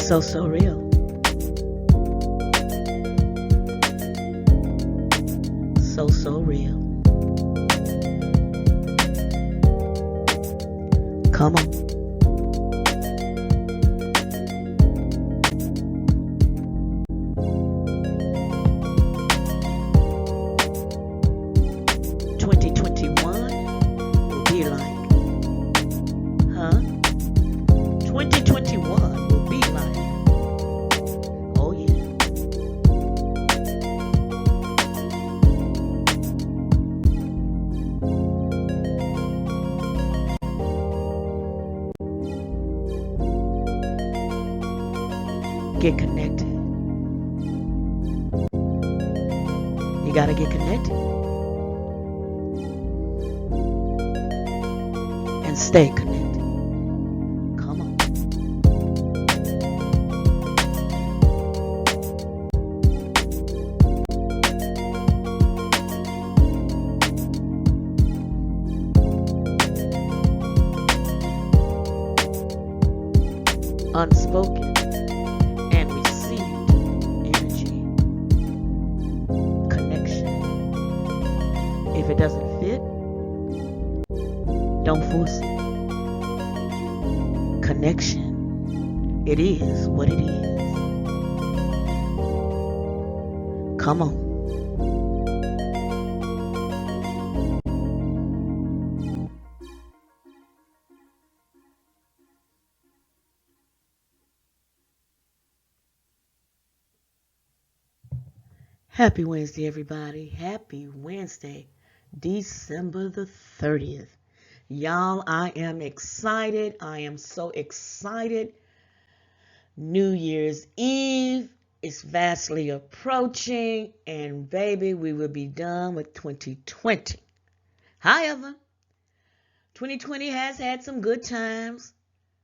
So real. So real. Come on. Will be like, huh? 2021 will be like, oh yeah. Get connected. You gotta get connected. And stay connected. Come on. Unspoken and received energy. Connection. If it doesn't fit, don't force it. Connection. It is what it is. Come on. Happy Wednesday, everybody. Happy Wednesday, December the 30th. Y'all, I am excited. I am so excited. New Year's Eve is vastly approaching, and baby, we will be done with 2020. However, 2020 has had some good times,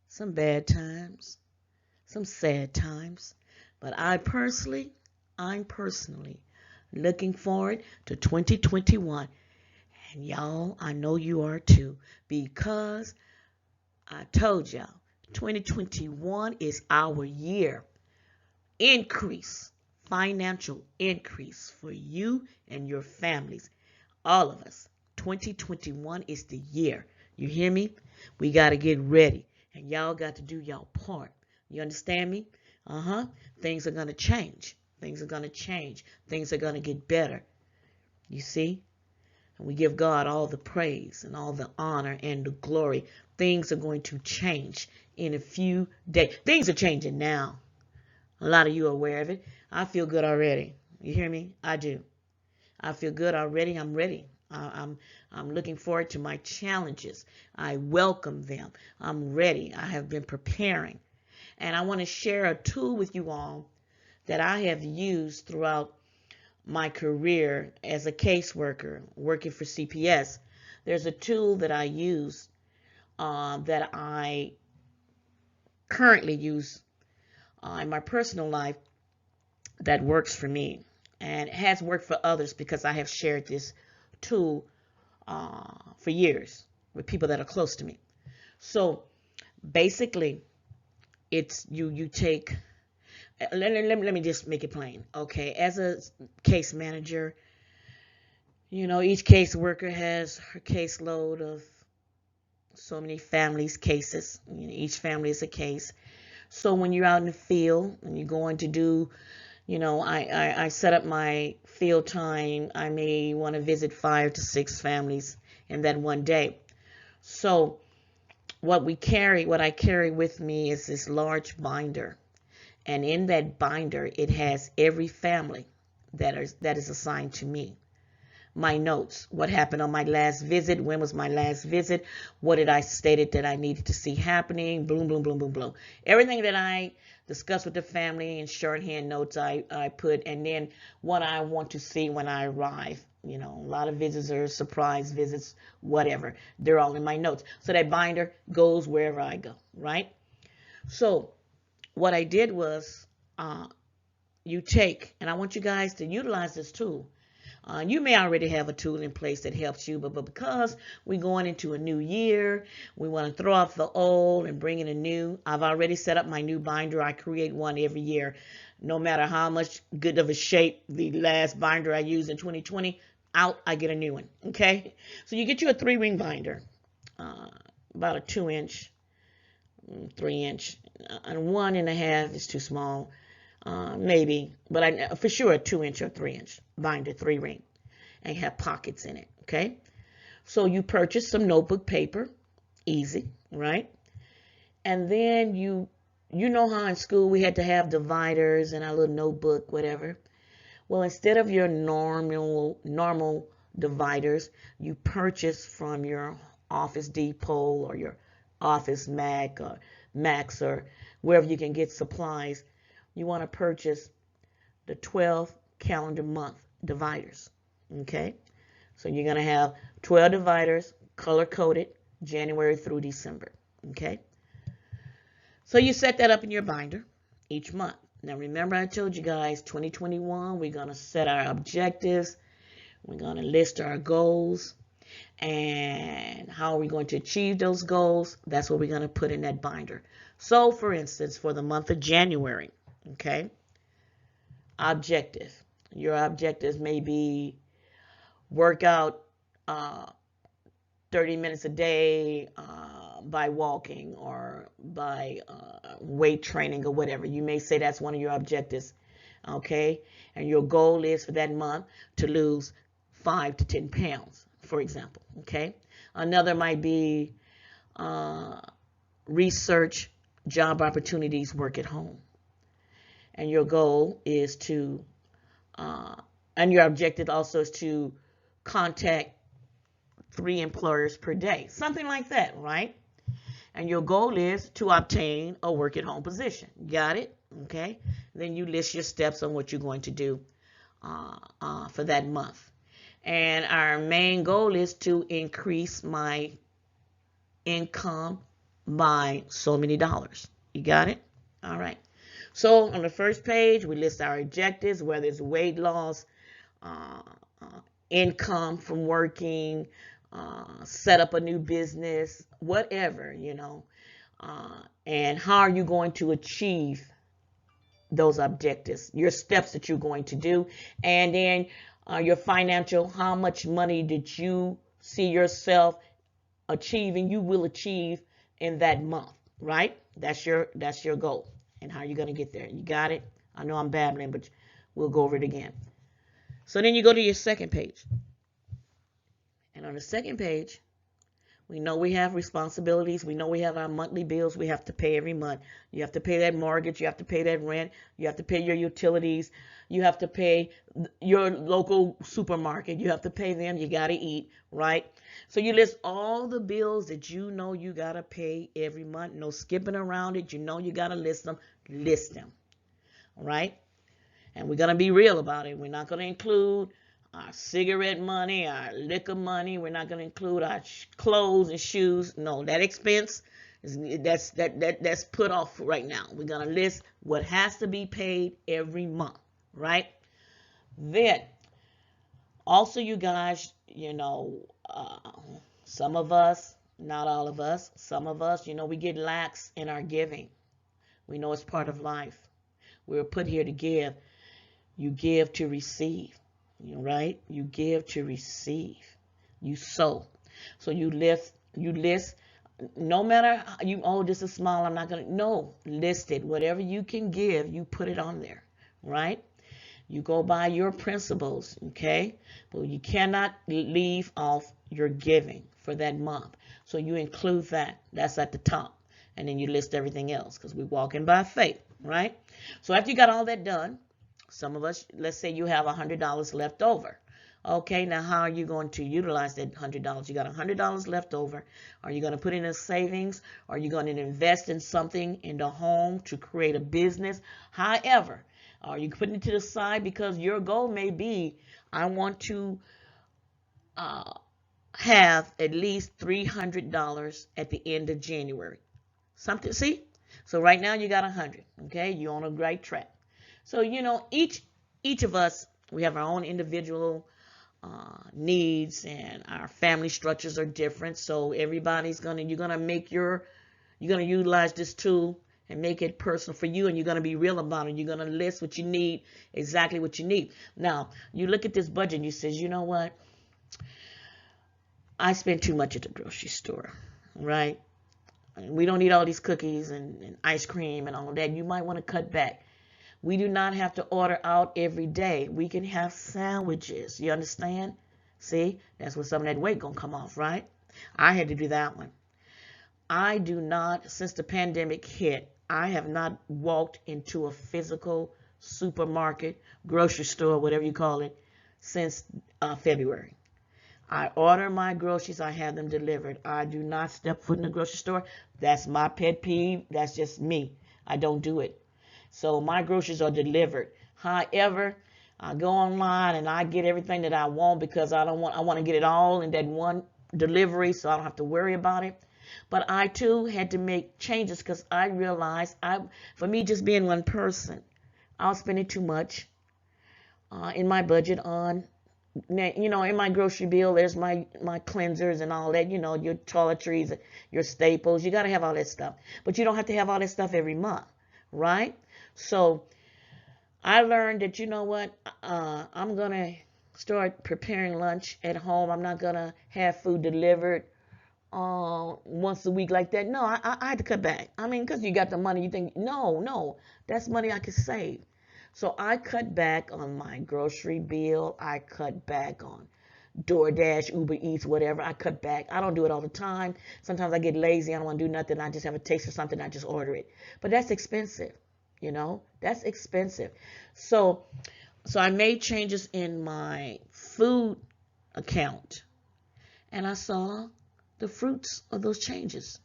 some bad times, some sad times, but I'm personally looking forward to 2021. And y'all, I know you are too, because I told y'all 2021 is our year. Increase, financial increase for you and your families. All of us. 2021 is the year. You hear me? We got to get ready. And y'all got to do y'all part. You understand me? Things are going to change. Things are going to change. Things are going to get better. You see? And we give God all the praise and all the honor and the glory. Things are going to change in a few days. Things are changing now. A lot of you are aware of it. I feel good already. You hear me? I do. I feel good already. I'm ready. I'm looking forward to my challenges. I welcome them. I'm ready. I have been preparing. And I want to share a tool with you all that I have used throughout my career as a caseworker working for CPS. There's a tool that I use that I currently use in my personal life that works for me and has worked for others because I have shared this tool for years with people that are close to me. So basically, it's you take. Let me just make it plain. Okay, as a case manager, you know, each caseworker has her caseload of so many families' cases. You know, each family is a case. So when you're out in the field and you're going to do, you know, I set up my field time. I may want to visit 5 to 6 families in that one day. So what I carry with me is this large binder. And in that binder, it has every family that is assigned to me. My notes, what happened on my last visit, when was my last visit, what did I stated that I needed to see happening, boom, boom, boom, boom, boom. Everything that I discussed with the family in shorthand notes I put, and then what I want to see when I arrive. You know, a lot of visitors, surprise visits, whatever. They're all in my notes. So that binder goes wherever I go, right? So what I did was, and I want you guys to utilize this tool. You may already have a tool in place that helps you, but because we're going into a new year, we want to throw off the old and bring in a new. I've already set up my new binder. I create one every year. No matter how much good of a shape the last binder I used in 2020, out, I get a new one. Okay? So you get you a 3-ring binder, about a 2-inch, 3-inch, and 1.5 is too small. Maybe, but for sure a 2-inch or 3-inch binder, 3-ring, and have pockets in it. Okay, so you purchase some notebook paper, easy, right? And then you know how in school we had to have dividers and our little notebook, whatever. Well, instead of your normal dividers, you purchase from your Office Depot or your Office Max or wherever you can get supplies. You want to purchase the 12 calendar month dividers. Okay, so you're going to have 12 dividers, color coded, January through December. Okay, so you set that up in your binder each month. Now remember, I told you guys 2021 we're going to set our objectives, we're going to list our goals, and how are we going to achieve those goals. That's what we're going to put in that binder. So for instance, for the month of January, okay, objective. Your objectives may be work out 30 minutes a day by walking or by weight training or whatever. You may say that's one of your objectives, okay? And your goal is for that month to lose 5 to 10 pounds, for example, okay? Another might be research job opportunities, work at home. And your goal is to, and your objective also is to contact 3 employers per day, something like that, right? And your goal is to obtain a work at home position. Got it? Okay. Then you list your steps on what you're going to do for that month. And our main goal is to increase my income by so many dollars. You got it? All right. So on the first page, we list our objectives, whether it's weight loss, income from working, set up a new business, whatever, and how are you going to achieve those objectives, your steps that you're going to do, and then your financial, how much money did you see yourself achieving, you will achieve in that month, right? That's your goal. And how you're going to get there. You got it? I know I'm babbling, but we'll go over it again. So then you go to your second page. And on the second page, we know we have responsibilities. We know we have our monthly bills we have to pay every month. You have to pay that mortgage. You have to pay that rent. You have to pay your utilities. You have to pay your local supermarket. You have to pay them. You got to eat, right? So you list all the bills that you know you got to pay every month. No skipping around it. You know you got to list them. List them, all right? And we're going to be real about it. We're not going to include our cigarette money, our liquor money. We're not going to include our clothes and shoes. No, that expense that's put off right now. We're going to list what has to be paid every month, right? Then, also, you guys, some of us, not all of us, some of us, we get lax in our giving. We know it's part of life. We're put here to give. You give to receive, right? You give to receive. You sow. So you list, no matter this is small, I'm not going to, no, list it. Whatever you can give, you put it on there, right? You go by your principles, okay? But you cannot leave off your giving for that month. So you include that. That's at the top. And then you list everything else because we're walking by faith, right? So after you got all that done, some of us, let's say you have $100 left over. Okay, now how are you going to utilize that $100? You got $100 left over. Are you going to put it in a savings? Are you going to invest in something in the home to create a business? However, are you putting it to the side because your goal may be, I want to have at least $300 at the end of January. Something, see? So right now you got 100, okay? You're on a great track. So, each of us, we have our own individual needs, and our family structures are different. So everybody's you're gonna utilize this tool and make it personal for you, and you're gonna be real about it. You're gonna list what you need, exactly what you need. Now, you look at this budget and you says, you know what? I spend too much at the grocery store, right? We don't need all these cookies and ice cream and all that. You might want to cut back. We do not have to order out every day. We can have sandwiches. You understand? See, that's where some of that weight gonna come off, right? I had to do that one. I do not, since the pandemic hit, I have not walked into a physical supermarket, grocery store, whatever you call it, since February. I order my groceries. I have them delivered. I do not step foot in the grocery store. That's my pet peeve. That's just me. I don't do it. So my groceries are delivered. However, I go online and I get everything that I want because I want to get it all in that one delivery so I don't have to worry about it. But I too had to make changes because I realized for me just being one person, I was spending too much in my budget on, in my grocery bill, there's my cleansers and all that, your toiletries, your staples. You got to have all that stuff. But you don't have to have all that stuff every month, right? So I learned that, you know what, I'm going to start preparing lunch at home. I'm not going to have food delivered once a week like that. No, I had to cut back. I mean, because you got the money, you think, no, that's money I could save. So I cut back on my grocery bill. I cut back on DoorDash, Uber Eats, whatever. I cut back. I don't do it all the time. Sometimes I get lazy. I don't want to do nothing. I just have a taste of something. I just order it. But that's expensive. That's expensive. So I made changes in my food account, and I saw the fruits of those changes.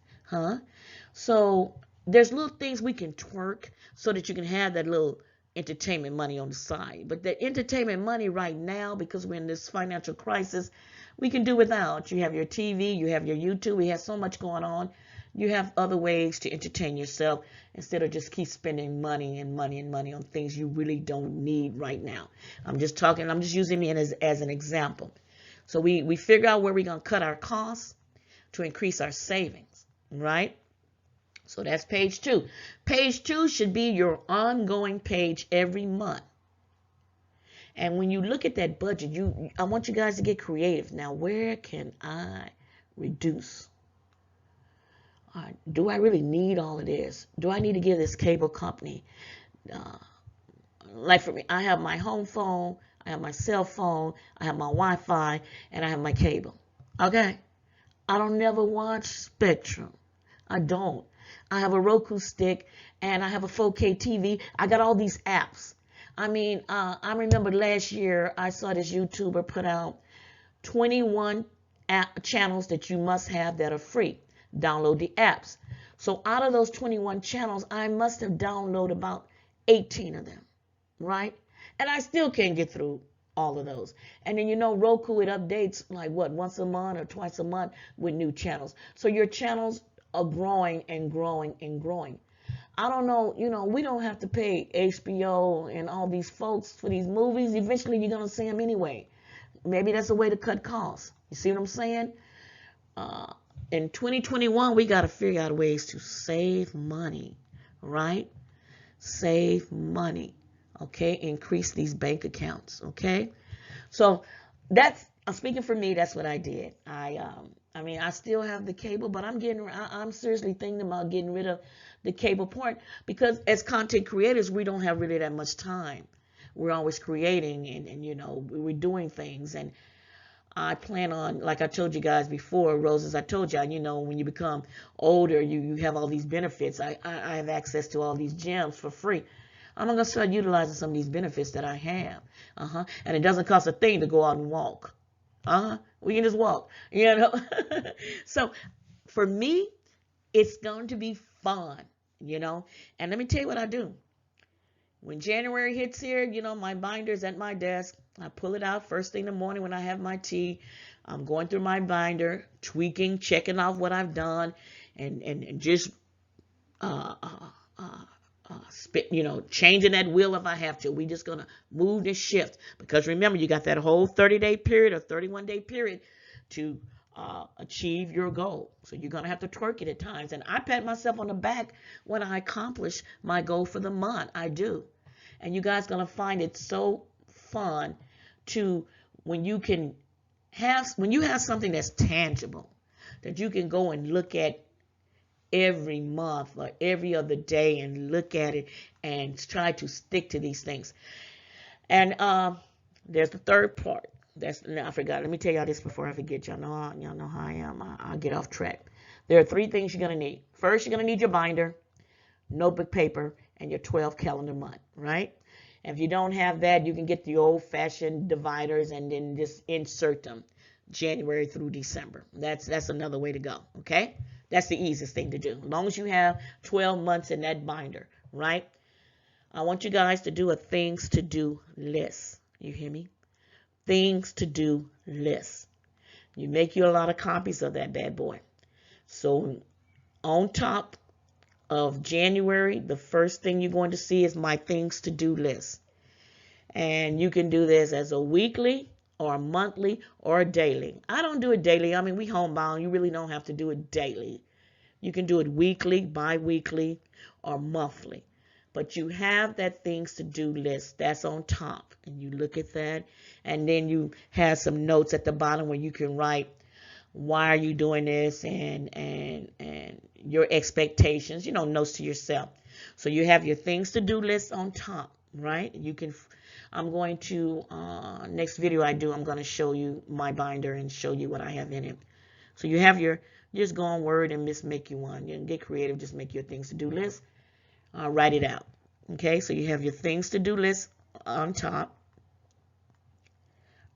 So there's little things we can twerk so that you can have that little entertainment money on the side. But the entertainment money right now, because we're in this financial crisis, we can do without. You have your TV, you have your YouTube, we have so much going on. You have other ways to entertain yourself instead of just keep spending money and money and money on things you really don't need right now. I'm just using it as an example. So we figure out where we're going to cut our costs to increase our savings, right? So that's page 2. Page 2 should be your ongoing page every month. And when you look at that budget, I want you guys to get creative. Now, where can I reduce? Do I really need all of this? Do I need to give this cable company? Like for me, I have my home phone, I have my cell phone, I have my Wi-Fi, and I have my cable. Okay? I don't never watch Spectrum. I don't. I have a Roku stick and I have a 4K TV. I got all these apps. I mean, I remember last year I saw this YouTuber put out 21 channels that you must have that are free. Download the apps. So out of those 21 channels, I must have downloaded about 18 of them, right? And I still can't get through all of those. And then, Roku, it updates like once a month or twice a month with new channels. So your channels are growing and growing and growing. I don't know, we don't have to pay HBO and all these folks for these movies. Eventually, you're going to see them anyway. Maybe that's a way to cut costs. You see what I'm saying? In 2021, we got to figure out ways to save money, right? Save money, okay? Increase these bank accounts, okay? So I'm speaking for me. That's what I did. I mean, I still have the cable, but I'm seriously thinking about getting rid of the cable part because as content creators, we don't have really that much time. We're always creating and we're doing things. And I plan on, like I told you guys before, Roses, I told you, when you become older, you have all these benefits. I have access to all these gems for free. I'm going to start utilizing some of these benefits that I have. And it doesn't cost a thing to go out and walk. We can just walk, So for me, it's going to be fun, And let me tell you what I do. When January hits here, my binder's at my desk. I pull it out first thing in the morning when I have my tea. I'm going through my binder, tweaking, checking off what I've done, and just changing that wheel if I have to. We're just going to move this shift. Because remember, you got that whole 30-day period or 31-day period to achieve your goal. So you're going to have to twerk it at times. And I pat myself on the back when I accomplish my goal for the month. I do. And you guys going to find it so fun to when you have something that's tangible that you can go and look at every month or every other day and look at it and try to stick to these things. And there's the third part. I forgot. Let me tell y'all this before I forget. Y'all know how I am. I'll get off track. There are 3 things you're going to need. First, you're going to need your binder, notebook paper, and your 12 calendar month, right? And if you don't have that, you can get the old-fashioned dividers and then just insert them January through December. That's another way to go, okay? That's the easiest thing to do. As long as you have 12 months in that binder, right? I want you guys to do a things to do list. You hear me? Things to do list. You make you a lot of copies of that bad boy. So on top of January, the first thing you're going to see is my things to do list. And you can do this as a weekly or a monthly or a daily. I don't do it daily. I mean, we homebound. You really don't have to do it daily. You can do it weekly, bi-weekly, or monthly. But you have that things to do list. That's on top. And you look at that. And then you have some notes at the bottom where you can write why are you doing this and your expectations, notes to yourself. So you have your things to do list on top, right? I'm going to, next video I'm going to show you my binder and show you what I have in it. So you have just go on Word and just make you one. You get creative, just make your things to do list. Write it out. Okay, so you have your things to do list on top.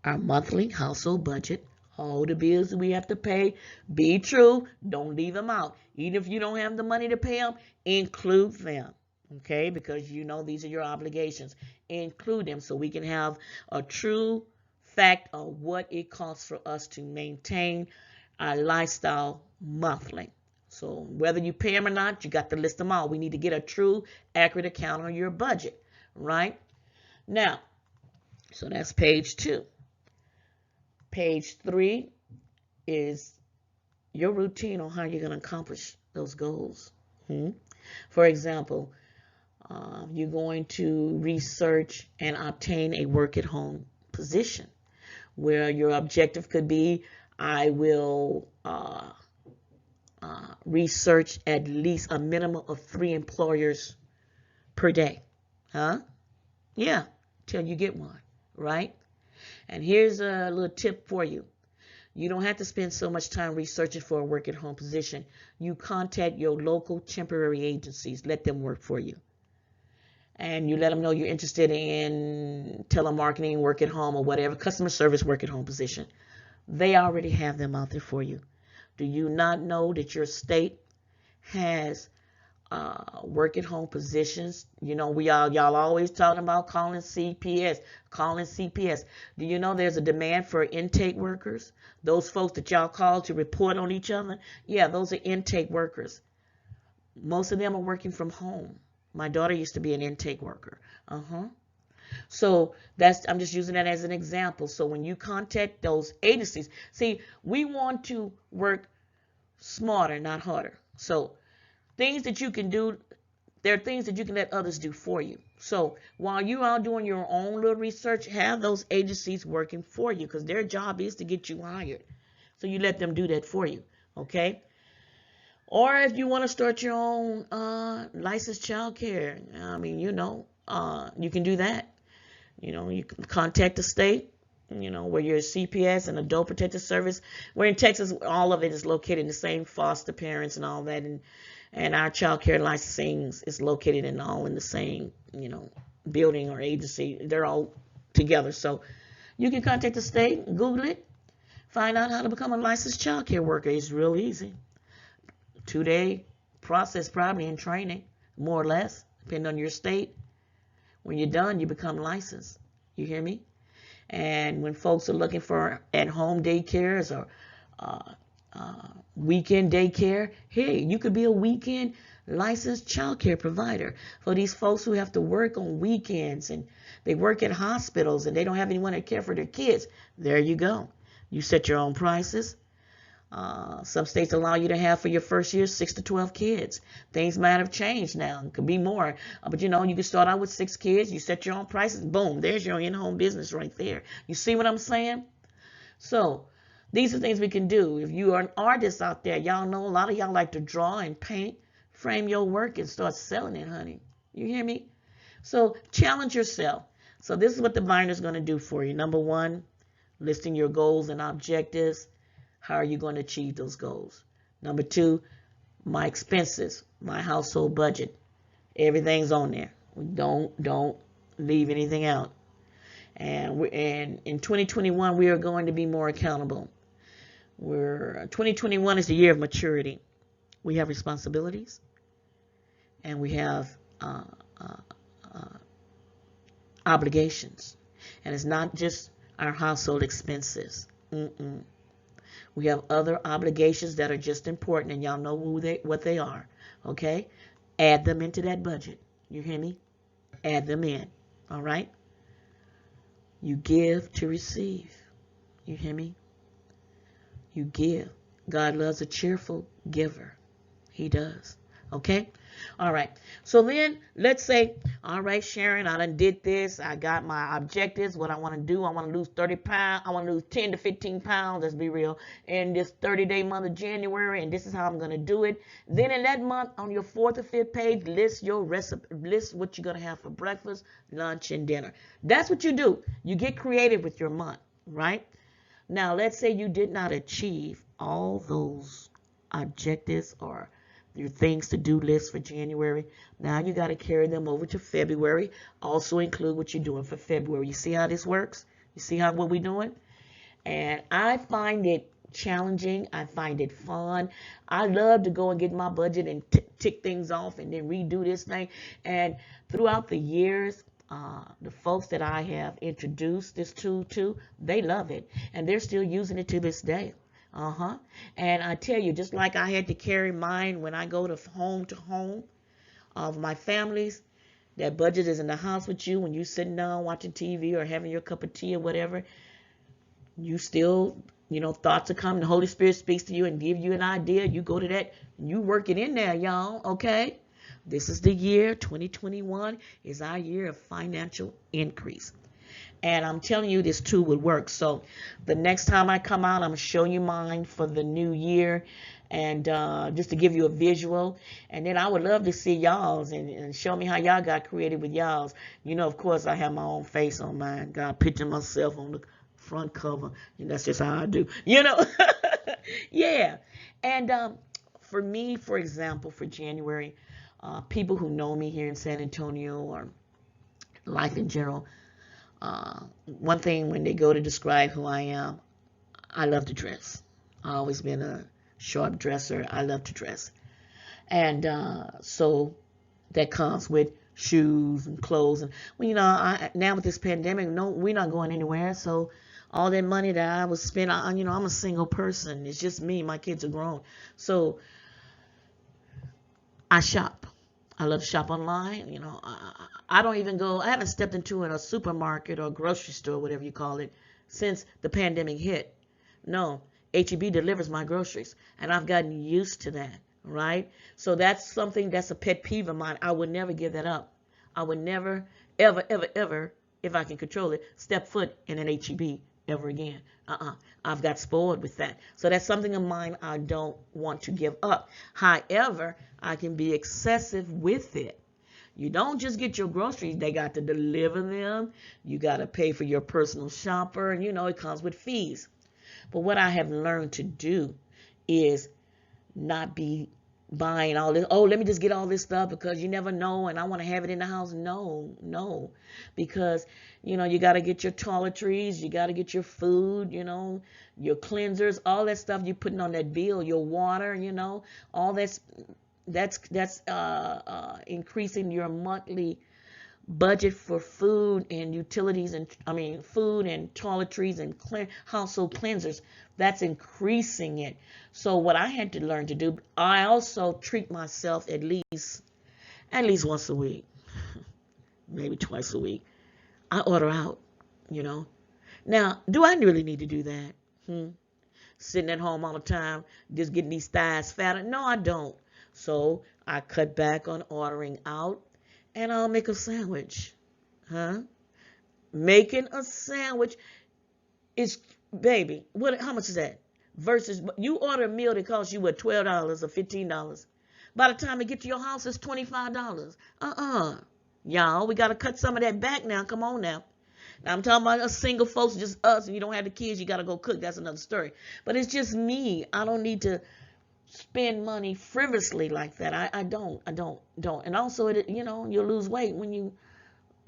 Our monthly household budget. All the bills that we have to pay. Be true. Don't leave them out. Even if you don't have the money to pay them, include them. Okay, because these are your obligations. Include them so we can have a true fact of what it costs for us to maintain our lifestyle monthly. So whether you pay them or not, you got to list them all. We need to get a true, accurate account on your budget, right? Now, so that's page 2. Page 3 is your routine on how you're going to accomplish those goals. For example, you're going to research and obtain a work-at-home position where your objective could be, I will research at least a minimum of 3 employers per day. Yeah, till you get one, right? And here's a little tip for you. You don't have to spend so much time researching for a work-at-home position. You contact your local temporary agencies. Let them work for you. And you let them know you're interested in telemarketing, work at home, or whatever, customer service work at home position. They already have them out there for you. Do you not know that your state has work at home positions? Y'all always talking about calling CPS. Do you know there's a demand for intake workers? Those folks that y'all call to report on each other? Yeah, those are intake workers. Most of them are working from home. My daughter used to be an intake worker. So I'm just using that as an example. So when you contact those agencies, see, we want to work smarter, not harder. So things that you can do, there are things that you can let others do for you. So while you are doing your own little research, have those agencies working for you because their job is to get you hired. So you let them do that for you, okay? Or if you want to start your own licensed child care, you can do that. You can contact the state, where you're a CPS and adult protective service. We're in Texas, all of it is located in the same foster parents and all that. And our child care licensing is located in the same, building or agency. They're all together. So you can contact the state, Google it, find out how to become a licensed child care worker. It's real easy. 2-day process probably in training, more or less, depending on your state. When you're done, you become licensed. You hear me? And when folks are looking for at-home daycares or weekend daycare, hey, you could be a weekend licensed child care provider for these folks who have to work on weekends and they work in hospitals and they don't have anyone to care for their kids. There you go. You set your own prices. Some states allow you to have for your first year 6 to 12 kids. Things might have changed now. It could be more. But you know, you can start out with 6 kids. You set your own prices. Boom. There's your in-home business right there. You see what I'm saying? So these are things we can do. If you are an artist out there, y'all know a lot of y'all like to draw and paint. Frame your work and start selling it, honey. You hear me? So challenge yourself. So this is what the binder is going to do for you. Number one, listing your goals and objectives. How are you going to achieve those goals? Number two, my expenses, my household budget. Everything's on there. Don't leave anything out. And in 2021, we are going to be more accountable. 2021 is the year of maturity. We have responsibilities, and we have obligations. And it's not just our household expenses. We have other obligations that are just important, and y'all know what they are. Okay? Add them into that budget. You hear me? Add them in. All right? You give to receive. You hear me? You give. God loves a cheerful giver. He does. Okay? All right. So then let's say, all right, Sharon, I done did this. I got my objectives, what I want to do. I want to lose 30 pounds. I want to lose 10 to 15 pounds, let's be real, in this 30-day month of January, and this is how I'm going to do it. Then in that month, on your 4th or 5th page, list your recipe, list what you're going to have for breakfast, lunch, and dinner. That's what you do. You get creative with your month, right? Now, let's say you did not achieve all those objectives or your things to do list for January. Now you got to carry them over to February. Also include what you're doing for February. You see how this works? You see what we're doing? And I find it challenging. I find it fun. I love to go and get my budget and tick things off and then redo this thing. And throughout the years, the folks that I have introduced this tool to, they love it. And they're still using it to this day. And I tell you, just like I had to carry mine when I go to home of my families, that budget is in the house with you when you're sitting down watching TV or having your cup of tea or whatever. You still, thoughts are coming. The Holy Spirit speaks to you and give you an idea. You go to that, you work it in there, y'all, okay? This is the year, 2021 is our year of financial increase. And I'm telling you, this tool would work. So the next time I come out, I'm going to show you mine for the new year. And just to give you a visual. And then I would love to see y'all's and show me how y'all got creative with y'all's. Of course, I have my own face on mine. Got picture myself on the front cover. And that's just how I do. Yeah. And for me, for example, for January, people who know me here in San Antonio or life in general, one thing when they go to describe who I am, I love to dress. I've always been a sharp dresser. I love to dress. And so that comes with shoes and clothes. And now with this pandemic, no, we're not going anywhere. So all that money that I was spending, I'm a single person. It's just me. My kids are grown. So I shop. I love to shop online. I don't even go, I haven't stepped into a supermarket or grocery store, whatever you call it, since the pandemic hit. No, H-E-B delivers my groceries, and I've gotten used to that, right? So that's something that's a pet peeve of mine. I would never give that up. I would never, ever, ever, ever, if I can control it, step foot in an H-E-B ever again. I've got spoiled with that. So that's something of mine I don't want to give up. However, I can be excessive with it. You don't just get your groceries. They got to deliver them. You got to pay for your personal shopper. And, it comes with fees. But what I have learned to do is not be buying all this. Oh, let me just get all this stuff because you never know and I want to have it in the house. No. Because, you got to get your toiletries. You got to get your food, your cleansers, all that stuff you're putting on that bill, your water, all that's increasing your monthly budget for food and utilities, and food and toiletries and household cleansers. That's increasing it. So what I had to learn to do, I also treat myself at least once a week, maybe twice a week. I order out, you know. Now, do I really need to do that? Sitting at home all the time, just getting these thighs fatter? No, I don't. So I cut back on ordering out, and I'll make a sandwich. Huh? Making a sandwich is, baby, what? How much is that? Versus you order a meal that costs you what, $12 or $15. By the time it get to your house, it's $25. Y'all, we gotta cut some of that back now. Come on now. Now I'm talking about us single folks, just us, and you don't have the kids, you gotta go cook. That's another story. But it's just me. I don't need to spend money frivolously like that. I don't. And also, you'll lose weight when you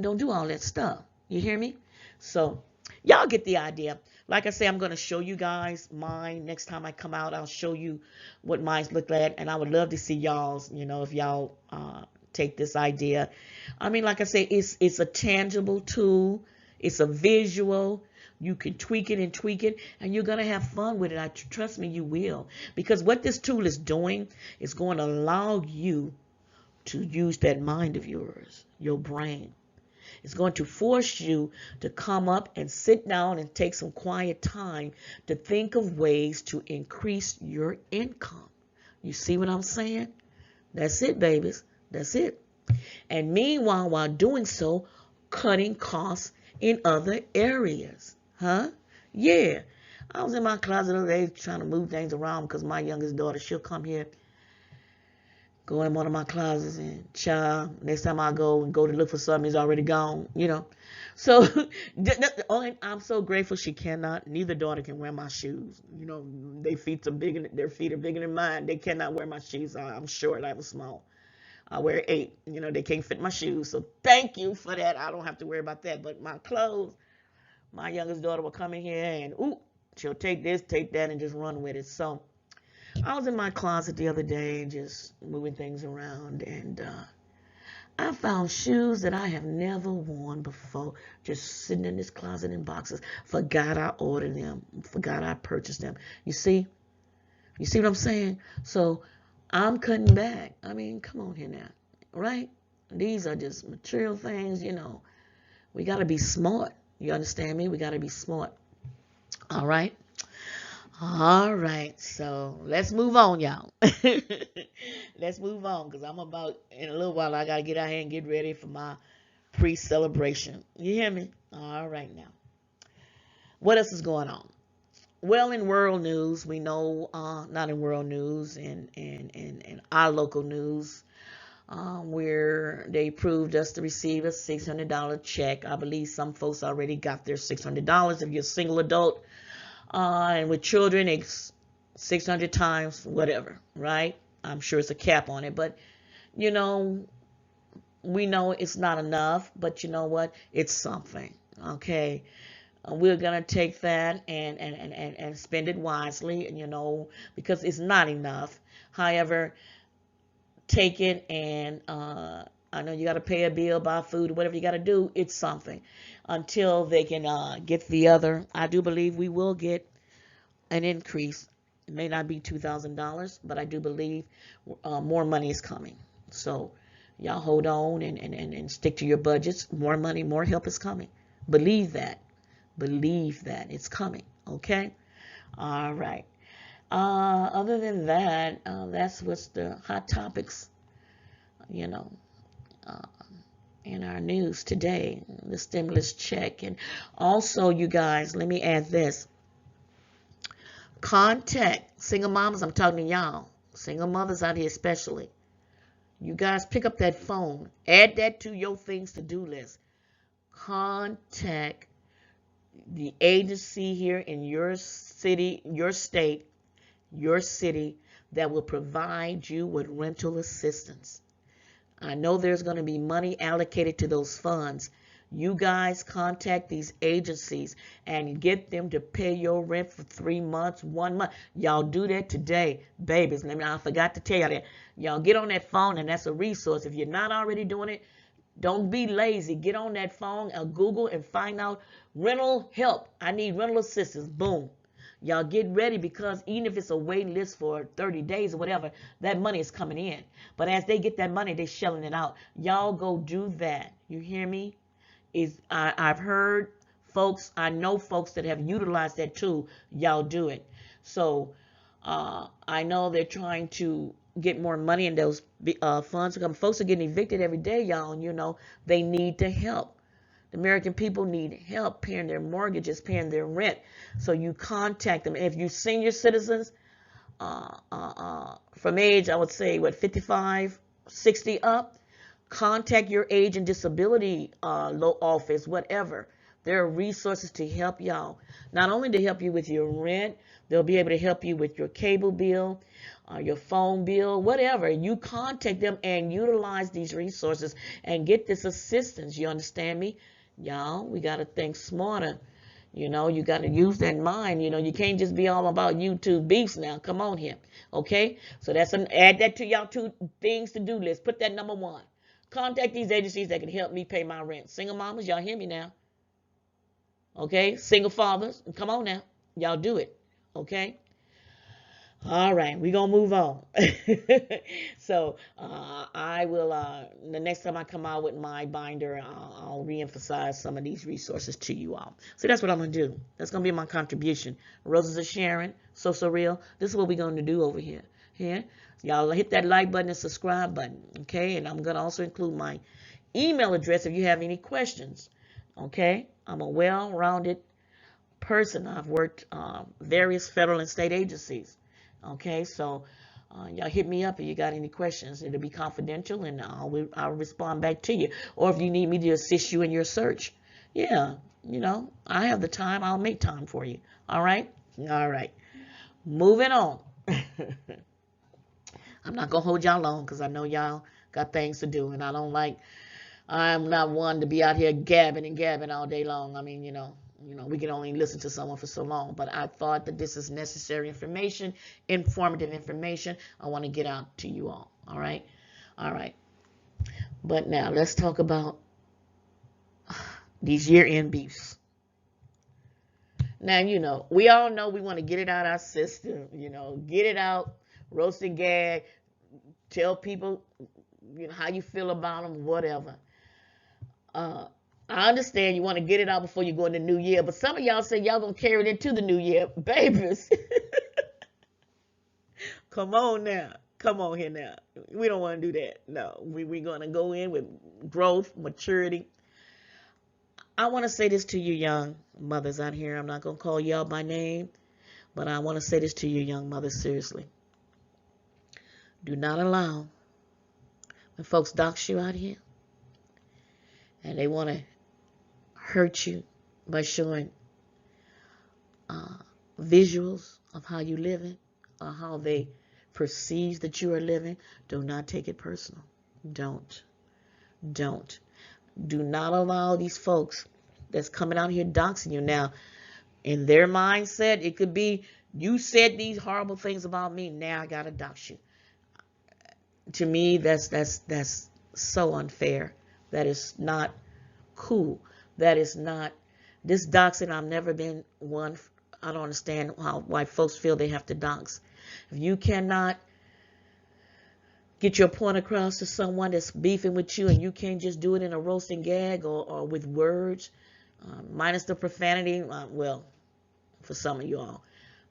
don't do all that stuff. You hear me? So y'all get the idea. Like I say, I'm going to show you guys mine. Next time I come out, I'll show you what mine look like. And I would love to see y'all's, if y'all take this idea. Like I say, it's a tangible tool. It's a visual. You can tweak it, and you're going to have fun with it. Trust me, you will. Because what this tool is doing is going to allow you to use that mind of yours, your brain. It's going to force you to come up and sit down and take some quiet time to think of ways to increase your income. You see what I'm saying? That's it, babies. That's it. And meanwhile, while doing so, cutting costs in other areas. Huh? Yeah. I was in my closet the other day trying to move things around because my youngest daughter, she'll come here, go in one of my closets, and child, next time I go to look for something, it's already gone, So I'm so grateful she cannot, neither daughter can wear my shoes. Their feet are bigger than mine. They cannot wear my shoes. I'm short, I was small. I wear 8. They can't fit my shoes. So thank you for that. I don't have to worry about that. But my clothes, my youngest daughter will come in here and she'll take this, take that, and just run with it. So I was in my closet the other day just moving things around, and I found shoes that I have never worn before, just sitting in this closet in boxes. Forgot I ordered them. Forgot I purchased them. You see? You see what I'm saying? So I'm cutting back. Come on here now. Right? These are just material things, We got to be smart. You understand me? We got to be smart. All right? All right, so let's move on, y'all. Let's move on, because in a little while, I got to get out here and get ready for my pre-celebration. You hear me? All right, now. What else is going on? Well, in world news, we know, not in world news, in our local news, where they approved us to receive a $600 check. I believe some folks already got their $600 if you're a single adult. And with children, it's 600 times whatever, right? I'm sure it's a cap on it. But, we know it's not enough. But you know what? It's something, okay? We're going to take that and spend it wisely, because it's not enough. However, take it, and I know you got to pay a bill, buy food, whatever you got to do. It's something until they can get the other. I do believe we will get an increase. It may not be $2,000, but I do believe more money is coming. So y'all hold on and stick to your budgets. More money, more help is coming. Believe that. Believe that it's coming. Okay? All right. Other than that, that's what's the hot topics, in our news today, the stimulus check. And also, you guys, let me add this. Contact single mamas. I'm talking to y'all. Single mothers out here especially. You guys pick up that phone. Add that to your things to do list. Contact the agency here in your city, your state, your city that will provide you with rental assistance. I know there's going to be money allocated to those funds. You guys contact these agencies and get them to pay your rent for 3 months, 1 month. Y'all do that today, babies. I forgot to tell y'all that. Y'all get on that phone, and that's a resource. If you're not already doing it, Don't be lazy. Get on that phone or Google and find out rental help. I need rental assistance. Boom. Y'all get ready, because even if it's a waiting list for 30 days or whatever, that money is coming in. But as they get that money, they're shelling it out. Y'all go do that. You hear me? I've heard folks, I know folks that have utilized that tool. Y'all do it. So I know they're trying to get more money in those funds. Because folks are getting evicted every day, y'all. And they need the help. The American people need help paying their mortgages, paying their rent. So you contact them. If you senior citizens from age, I would say, 55, 60 up, contact your age and disability law office, whatever. There are resources to help y'all. Not only to help you with your rent, they'll be able to help you with your cable bill, your phone bill, whatever. You contact them and utilize these resources and get this assistance. You understand me? Y'all, we got to think smarter. You got to use that mind. You can't just be all about YouTube beefs now. Come on here. Okay? So add that to y'all 2 things to do list. Put that number 1. Contact these agencies that can help me pay my rent. Single mamas, y'all hear me now. Okay? Single fathers, come on now. Y'all do it. Okay? All right, we're going to move on. So I will, the next time I come out with my binder, I'll reemphasize some of these resources to you all. So that's what I'm going to do. That's going to be my contribution. Roses are sharing. So real. This is what we're going to do over here. Y'all hit that like button and subscribe button. Okay, and I'm going to also include my email address if you have any questions. Okay, I'm a well-rounded person. I've worked various federal and state agencies. Okay, so y'all hit me up if you got any questions. It'll be confidential, and I'll respond back to you. Or if you need me to assist you in your search, yeah, I have the time. I'll make time for you. All right? All right. Moving on. I'm not going to hold y'all long because I know y'all got things to do, and I'm not one to be out here gabbing and gabbing all day long. I mean, we can only listen to someone for so long, but I thought that this is necessary information, informative information. I want to get out to you all. All right. All right. But now let's talk about these year-end beefs. Now, we all know we want to get it out our system, get it out, roast and gag, tell people, how you feel about them, whatever. I understand you want to get it out before you go in the new year, but some of y'all say y'all gonna carry it into the new year. Babies. Come on now. Come on here now. We don't want to do that. No, we're gonna go in with growth, maturity. I want to say this to you young mothers out here. I'm not gonna call y'all by name, but I want to say this to you young mothers seriously. Do not allow when folks dox you out here and they want to hurt you by showing visuals of how you living or how they perceive that you are living. Do not take it personal. Don't. Do not allow these folks that's coming out here doxing you. Now, in their mindset, it could be, you said these horrible things about me, now I gotta dox you. To me, that's so unfair. That is not cool. That is not, this doxing, I've never been one. I don't understand why folks feel they have to dox. If you cannot get your point across to someone that's beefing with you, and you can't just do it in a roasting gag or with words, minus the profanity, well, for some of you all.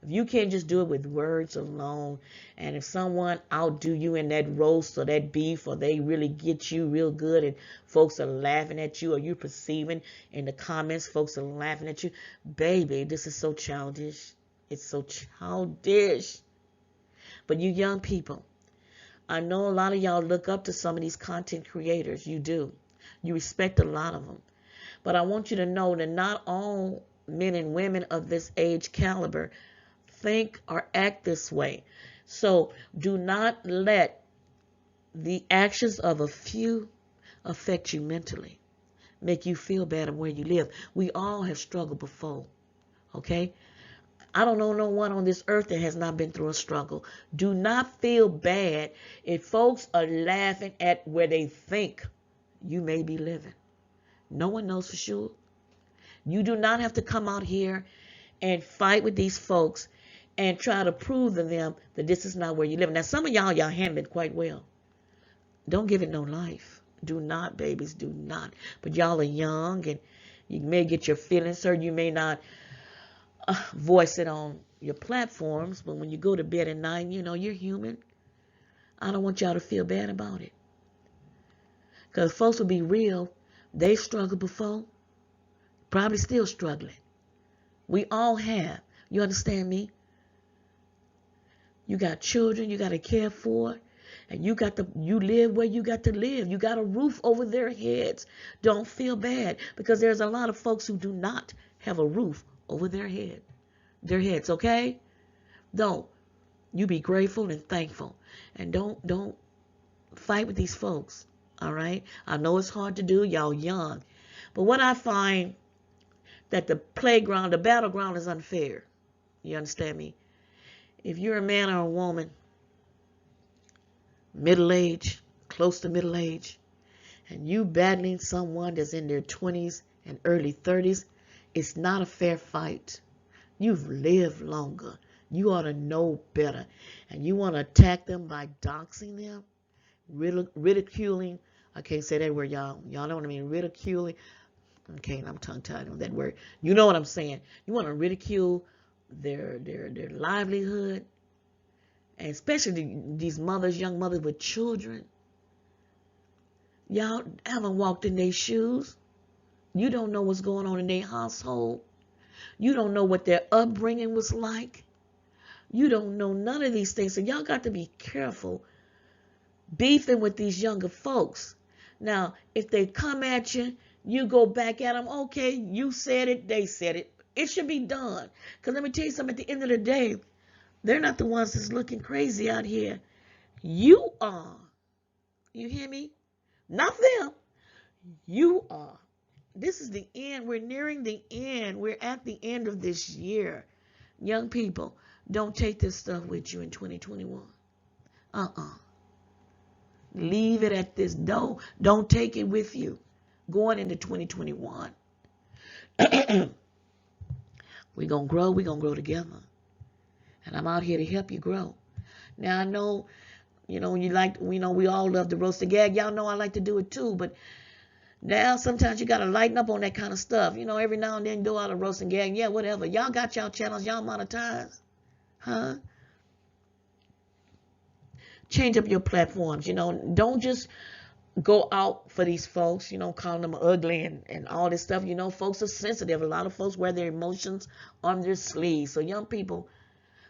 If you can't just do it with words alone, and if someone outdo you in that roast or that beef, or they really get you real good and folks are laughing at you, or you're perceiving in the comments folks are laughing at you, baby, this is so childish. It's so childish. But you young people, I know a lot of y'all look up to some of these content creators. You do. You respect a lot of them. But I want you to know that not all men and women of this age caliber think or act this way. So do not let the actions of a few affect you mentally, make you feel bad of where you live. We all have struggled before, okay? I don't know no one on this earth that has not been through a struggle. Do not feel bad if folks are laughing at where they think you may be living. No one knows for sure. You do not have to come out here and fight with these folks and try to prove to them that this is not where you live. Now, some of y'all handle it quite well. Don't give it no life. Do not, babies, do not. But y'all are young and you may get your feelings hurt. You may not voice it on your platforms, but when you go to bed at night, you know, you're human. I don't want y'all to feel bad about it. Because folks will be real. They struggled before. Probably still struggling. We all have. You understand me? You got children you got to care for. And you live where you got to live. You got a roof over their heads. Don't feel bad. Because there's a lot of folks who do not have a roof over their heads, okay? Don't. You be grateful and thankful. And don't fight with these folks. All right? I know it's hard to do. Y'all young. But what I find that the battleground is unfair. You understand me? If you're a man or a woman, middle age, close to middle age, and you battling someone that's in their 20s and early 30s, it's not a fair fight. You've lived longer. You ought to know better. And you want to attack them by doxing them, ridiculing. I can't say that word, y'all. Y'all know what I mean. Ridiculing. Okay, I'm tongue-tied on that word. You know what I'm saying. You want to ridicule their livelihood. And especially these mothers, young mothers with children. Y'all haven't walked in their shoes. You don't know what's going on in their household. You don't know what their upbringing was like. You don't know none of these things. So y'all got to be careful beefing with these younger folks. Now, if they come at you, you go back at them. Okay, you said it, they said it. It should be done. Because let me tell you something, at the end of the day, they're not the ones that's looking crazy out here. You are. You hear me? Not them. You are. This is the end. We're nearing the end. We're at the end of this year. Young people, don't take this stuff with you in 2021. Leave it at this door. Don't take it with you going into 2021. We're going to grow. We're going to grow together. And I'm out here to help you grow. Now, I know, we all love to roast the gag. Y'all know I like to do it too. But now sometimes you got to lighten up on that kind of stuff. Every now and then do all the roast and gag. Yeah, whatever. Y'all got y'all channels. Y'all monetize. Huh? Change up your platforms. Don't just go out for these folks, calling them ugly and all this stuff. Folks are sensitive. A lot of folks wear their emotions on their sleeves. So young people,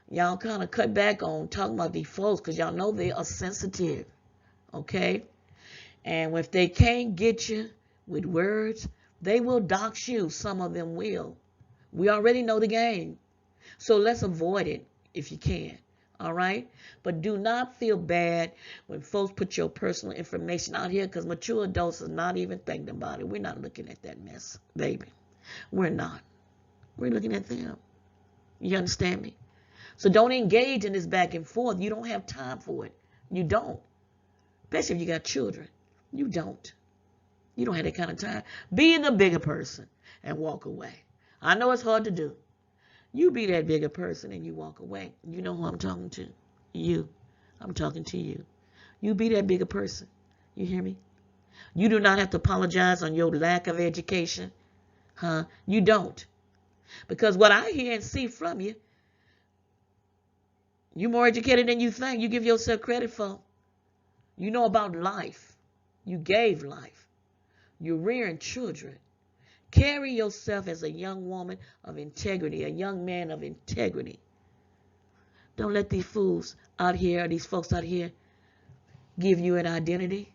y'all kind of cut back on talking about these folks because y'all know they are sensitive. Okay? And if they can't get you with words, they will dox you. Some of them will. We already know the game. So let's avoid it if you can. All right? But do not feel bad when folks put your personal information out here because mature adults are not even thinking about it. We're not looking at that mess, baby. We're not. We're looking at them. You understand me? So don't engage in this back and forth. You don't have time for it. You don't. Especially if you got children. You don't. You don't have that kind of time. Be the bigger person and walk away. I know it's hard to do. You be that bigger person and you walk away. You know who I'm talking to? You. I'm talking to you. You be that bigger person. You hear me? You do not have to apologize on your lack of education. Huh? You don't. Because what I hear and see from you, you're more educated than you think. You give yourself credit for. You know about life. You gave life. You're rearing children. Carry yourself as a young woman of integrity, a young man of integrity. Don't let these fools out here, these folks out here, give you an identity.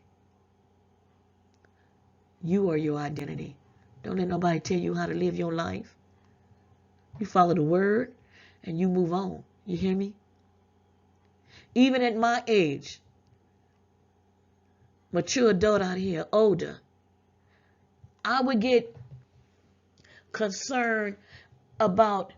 You are your identity. Don't let nobody tell you how to live your life. You follow the word and you move on. You hear me? Even at my age, mature adult out here, older, I would get concerned about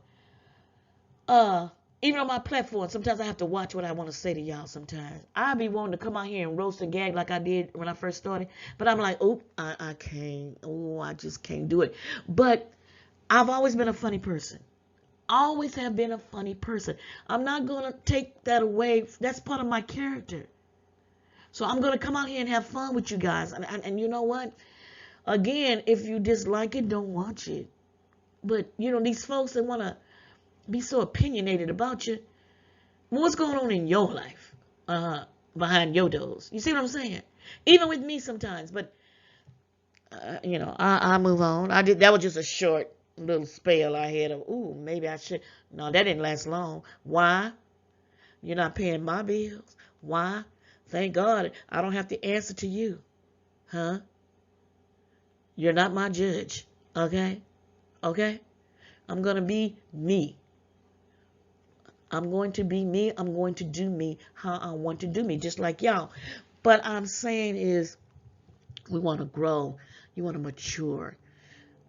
Even on my platform, sometimes I have to watch what I want to say to y'all sometimes. I be wanting to come out here and roast and gag like I did when I first started. But I'm like, oh, I can't. Oh, I just can't do it. But I've always been a funny person. Always have been a funny person. I'm not going to take that away. That's part of my character. So I'm going to come out here and have fun with you guys. And you know what? Again, if you dislike it, don't watch it. But, you know, these folks that want to be so opinionated about you, what's going on in your life behind your doors? You see what I'm saying? Even with me sometimes. But, you know, I move on. That was just a short little spell I had of, ooh, maybe I should. No, that didn't last long. Why? You're not paying my bills. Why? Thank God I don't have to answer to you. Huh? You're not my judge. Okay? Okay? I'm going to be me. I'm going to be me. I'm going to do me how I want to do me, just like y'all. But I'm saying is we want to grow. You want to mature.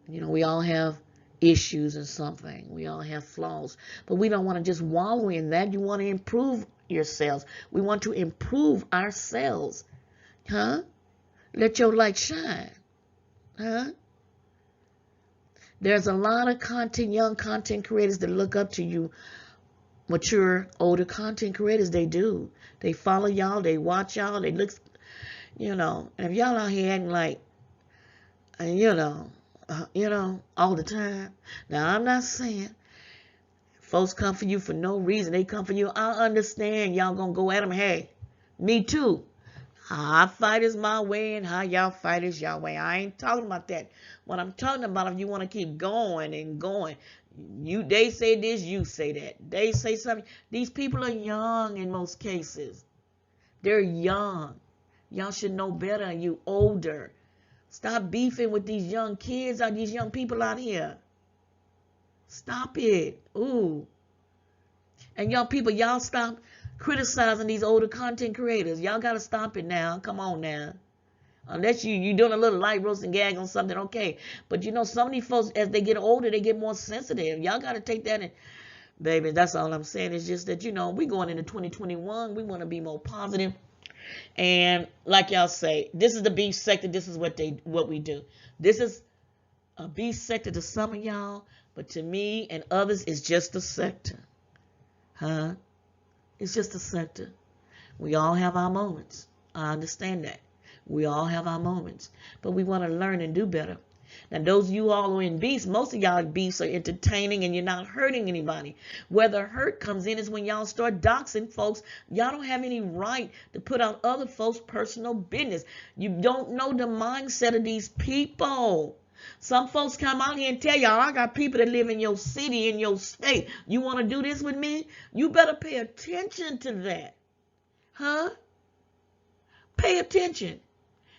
You know, we all have issues and something. We all have flaws. But we don't want to just wallow in that. You want to improve yourselves. We want to improve ourselves. Huh? Let your light shine. Huh? There's a lot of young content creators that look up to you. Mature, older content creators, they do. They follow y'all. They watch y'all. They look, you know. And if y'all out here acting like, you know, all the time. Now, I'm not saying folks come for you for no reason. They come for you. I understand y'all gonna go at them. Hey, me too. How I fight is my way and how y'all fight is y'all way. I ain't talking about that. What I'm talking about, if you want to keep going and going, they say this, you say that. They say something. These people are young in most cases. They're young. Y'all should know better and you older. Stop beefing with these young kids or these young people out here. Stop it. Ooh. And young people, y'all stop criticizing these older content creators. Y'all got to stop it now. Come on now. Unless you're doing a little light roast and gag on something, okay. But you know, some of these folks, as they get older, they get more sensitive. Y'all got to take that in. Baby, that's all I'm saying. It's just that, you know, we going into 2021. We want to be more positive. And like y'all say, this is the beef sector. This is what we do. This is a beef sector to some of y'all. But to me and others, it's just a sector. Huh? It's just a sector. We all have our moments. I understand that. We all have our moments. But we want to learn and do better. Now, those of you all who are in beefs, most of y'all beefs are entertaining and you're not hurting anybody. Where the hurt comes in is when y'all start doxing folks. Y'all don't have any right to put out other folks' personal business. You don't know the mindset of these people. Some folks come out here and tell y'all, I got people that live in your city, in your state. You want to do this with me? You better pay attention to that. Huh? Pay attention.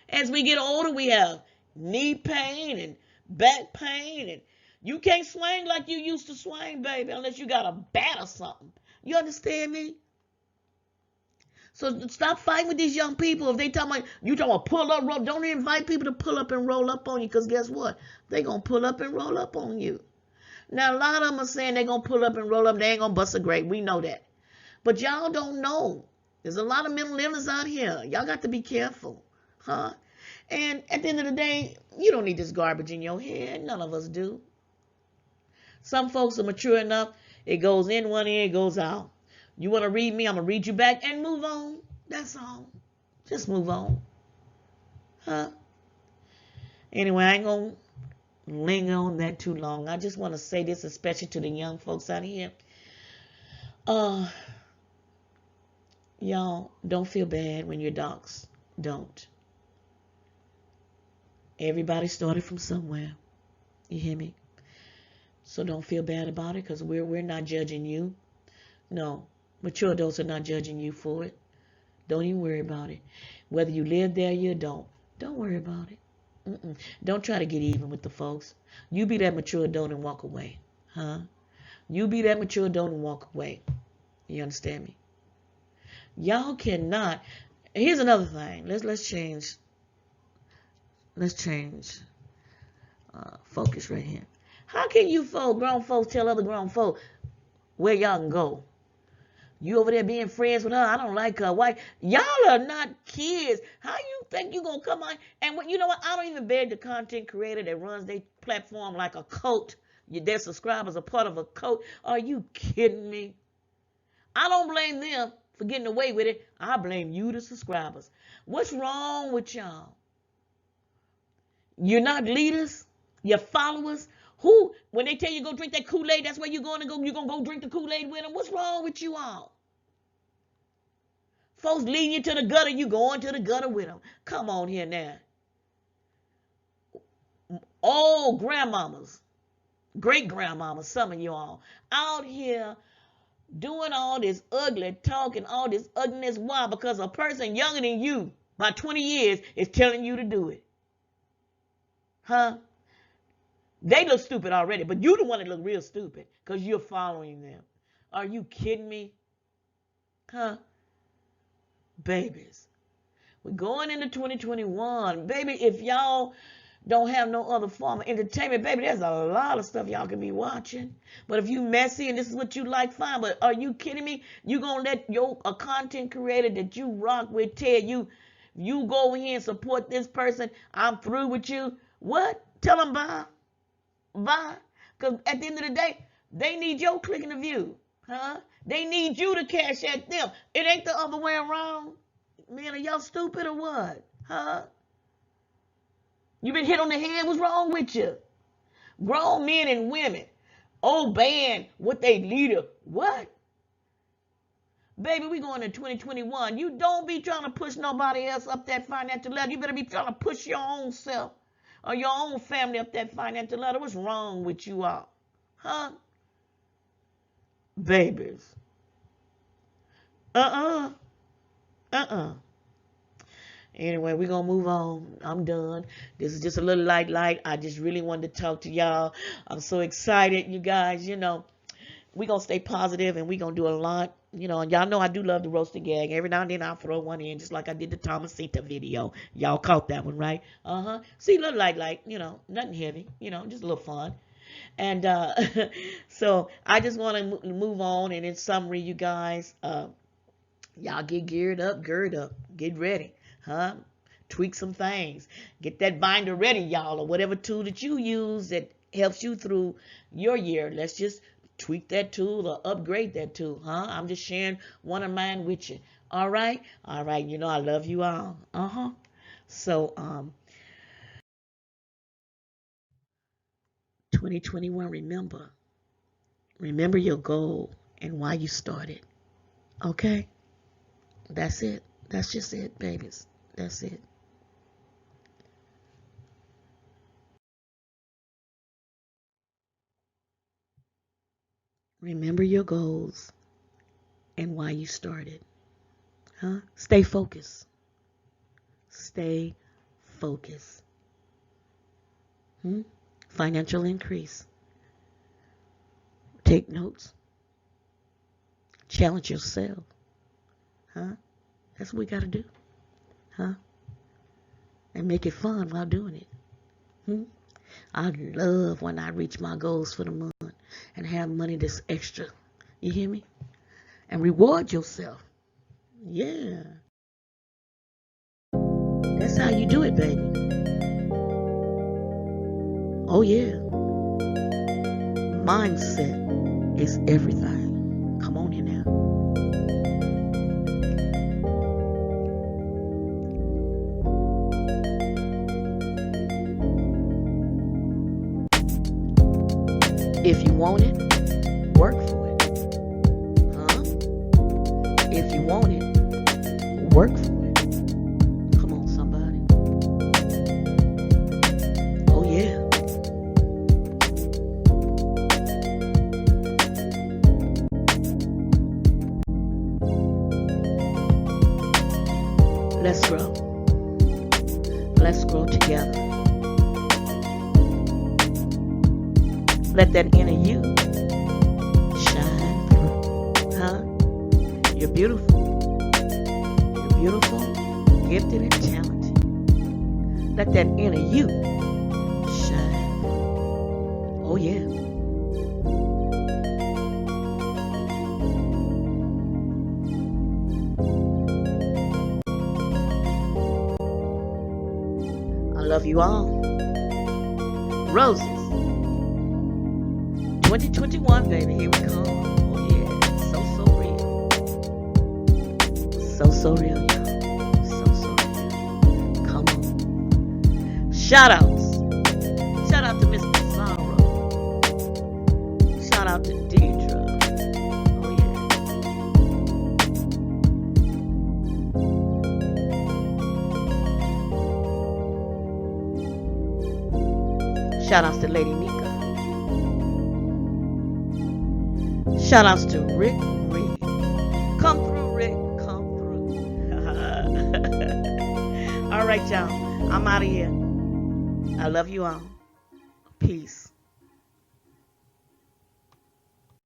As we get older, we have knee pain and back pain. And you can't swing like you used to swing, baby, unless you got a bat or something. You understand me? So stop fighting with these young people. If they talking about pull up, roll, don't invite people to pull up and roll up on you, because guess what? They going to pull up and roll up on you. Now, a lot of them are saying they're going to pull up and roll up. They ain't going to bust a grape. We know that. But y'all don't know. There's a lot of mental illness out here. Y'all got to be careful. Huh? And at the end of the day, you don't need this garbage in your head. None of us do. Some folks are mature enough. It goes in one ear, it goes out. You want to read me, I'm going to read you back and move on. That's all. Just move on. Huh? Anyway, I ain't going to linger on that too long. I just want to say this, especially to the young folks out here. Y'all, don't feel bad when you're doxxed. Don't. Everybody started from somewhere. You hear me? So don't feel bad about it, because we're not judging you. No. Mature adults are not judging you for it. Don't even worry about it. Whether you live there or you don't worry about it. Don't try to get even with the folks. You be that mature adult and walk away. Huh? You be that mature adult and walk away. You understand me? Y'all cannot. Here's another thing. Let's change. Let's change focus right here. How can you grown folks tell other grown folk where y'all can go? You over there being friends with her. I don't like her. Why? Y'all are not kids. How you think you gonna come on? And you know what? I don't even beg the content creator that runs their platform like a cult. Their subscribers are part of a cult. Are you kidding me? I don't blame them for getting away with it. I blame you, the subscribers. What's wrong with y'all? You're not leaders. You're followers. Who, when they tell you go drink that Kool-Aid, that's where you're going to go. You're going to go drink the Kool-Aid with them. What's wrong with you all? Folks leading you to the gutter, you going to the gutter with them. Come on here now. Old grandmamas, great grandmamas, some of you all, out here doing all this ugly talking, all this ugliness. Why? Because a person younger than you by 20 years is telling you to do it. Huh? They look stupid already, but you the one that look real stupid because you're following them. Are you kidding me? Huh? Babies. We're going into 2021. Baby, if y'all don't have no other form of entertainment, baby, there's a lot of stuff y'all can be watching. But if you messy and this is what you like, fine. But are you kidding me? You gonna let a content creator that you rock with tell you go over here and support this person, I'm through with you? What? Tell them bye. Bye. Because at the end of the day, they need your click in the view. Huh? They need you to cash at them. It ain't the other way around. Man, are y'all stupid or what? Huh? You been hit on the head? What's wrong with you? Grown men and women obeying what they leader. What? Baby, we going to 2021. You don't be trying to push nobody else up that financial ladder. You better be trying to push your own self or your own family up that financial ladder. What's wrong with you all? Huh? Babies. Anyway, we're going to move on. I'm done. This is just a little light. I just really wanted to talk to y'all. I'm so excited, you guys. You know, we're going to stay positive and we're going to do a lot. You know, and y'all know I do love the roasting gag. Every now and then I'll throw one in, just like I did the Thomasita video. Y'all caught that one, right? See, a little light, you know, nothing heavy. You know, just a little fun. And so I just want to move on. And in summary, you guys, y'all get geared up, gird up, get ready. Huh? Tweak some things. Get that binder ready, y'all, or whatever tool that you use that helps you through your year. Let's just tweak that tool or upgrade that tool. Huh? I'm just sharing one of mine with you. All right? All right. You know I love you all. So, 2021, remember your goal and why you started. Okay? That's it. That's just it, babies. That's it. Remember your goals and why you started. Huh? Stay focused. Stay focused. Financial increase. Take notes. Challenge yourself. Huh? That's what we got to do. Huh? And make it fun while doing it. I love when I reach my goals for the month and have money that's extra. You hear me? And reward yourself. Yeah. That's how you do it, baby. Oh, yeah. Mindset is everything. Come on here now. If you want it, work for it. Huh? If you want it, work for it. Come on, somebody. Oh, yeah. Let's grow. Let's grow together. Let that inner you shine through. Huh? You're beautiful. You're beautiful, gifted, and talented. Let that inner you shine through. Oh, yeah. love you all. Roses. 2021, baby. Here we come. Oh, yeah. So real. So real, y'all. So real. Come on. Shout outs. Shout out to Miss Pizarro. Shout out to Deidre. Oh, yeah. Shout outs to Lady Nika. Shout outs to Rick Reed. Come through, Rick. Come through. All right, y'all. I'm out of here. I love you all. Peace.